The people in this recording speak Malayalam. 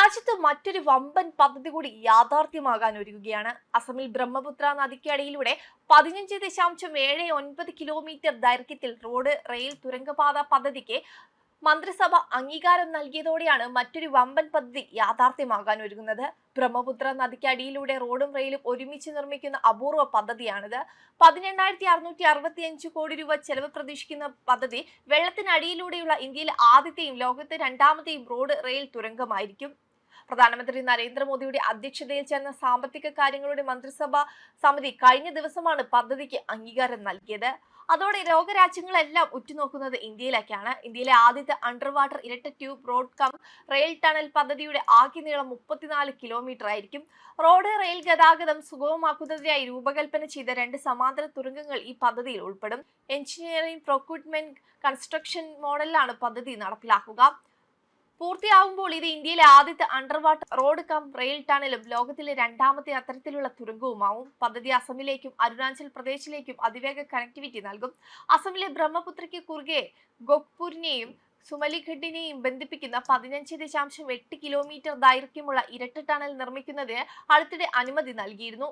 രാജ്യത്ത് മറ്റൊരു വമ്പൻ പദ്ധതി കൂടി യാഥാർത്ഥ്യമാകാൻ ഒരുങ്ങുകയാണ്. അസമിൽ ബ്രഹ്മപുത്ര നദിക്കടിയിലൂടെ 15.79 കിലോമീറ്റർ ദൈർഘ്യത്തിൽ റോഡ്, റെയിൽ, തുരങ്കപാത പദ്ധതിക്ക് മന്ത്രിസഭ അംഗീകാരം നൽകിയതോടെയാണ് മറ്റൊരു വമ്പൻ പദ്ധതി യാഥാർത്ഥ്യമാകാൻ ഒരുങ്ങുന്നത്. ബ്രഹ്മപുത്ര നദിക്കടിയിലൂടെ റോഡും റെയിലും ഒരുമിച്ച് നിർമ്മിക്കുന്ന അപൂർവ പദ്ധതിയാണിത്. 18,665 കോടി രൂപ ചെലവ് പ്രതീക്ഷിക്കുന്ന പദ്ധതി വെള്ളത്തിനടിയിലൂടെയുള്ള ഇന്ത്യയിലെ ആദ്യത്തെയും ലോകത്തെ രണ്ടാമത്തെയും റോഡ്, റെയിൽ തുരങ്കമായിരിക്കും. പ്രധാനമന്ത്രി നരേന്ദ്രമോദിയുടെ അധ്യക്ഷതയിൽ ചേർന്ന സാമ്പത്തിക കാര്യങ്ങളുടെ മന്ത്രിസഭാ സമിതി കഴിഞ്ഞ ദിവസമാണ് പദ്ധതിക്ക് അംഗീകാരം നൽകിയത്. അതോടെ ലോകരാജ്യങ്ങളെല്ലാം ഉറ്റുനോക്കുന്നത് ഇന്ത്യയിലേക്കാണ്. ഇന്ത്യയിലെ ആദ്യത്തെ അണ്ടർ വാട്ടർ ഇരട്ട tube road cum rail tunnel പദ്ധതിയുടെ ആകെ നീളം 34 കിലോമീറ്റർ ആയിരിക്കും. റോഡ്, റെയിൽ ഗതാഗതം സുഗമമാക്കുന്നതിനായി രൂപകൽപ്പന ചെയ്ത 2 സമാന്തര തുരങ്കങ്ങൾ ഈ പദ്ധതിയിൽ ഉൾപ്പെടും. എഞ്ചിനീയറിംഗ്, പ്രൊക്യൂട്ട്മെന്റ്, കൺസ്ട്രക്ഷൻ മോഡലിലാണ് പദ്ധതി നടപ്പിലാക്കുക. പൂർത്തിയാകുമ്പോൾ ഇത് ഇന്ത്യയിലെ ആദ്യത്തെ under water road cum rail ടണലും ലോകത്തിലെ രണ്ടാമത്തെ അത്തരത്തിലുള്ള തുരങ്കവുമാവും. പദ്ധതി അസമിലേക്കും അരുണാചൽ പ്രദേശിലേക്കും അതിവേഗ കണക്ടിവിറ്റി നൽകും. അസമിലെ ബ്രഹ്മപുത്രയ്ക്ക് കുറുകെ ഗോഖ്പൂരിനെയും സുമലിഘട്ടിനെയും ബന്ധിപ്പിക്കുന്ന 15.8 കിലോമീറ്റർ ദൈർഘ്യമുള്ള ഇരട്ട ടണൽ നിർമ്മിക്കുന്നതിന് അടുത്തിടെ അനുമതി നൽകിയിരുന്നു.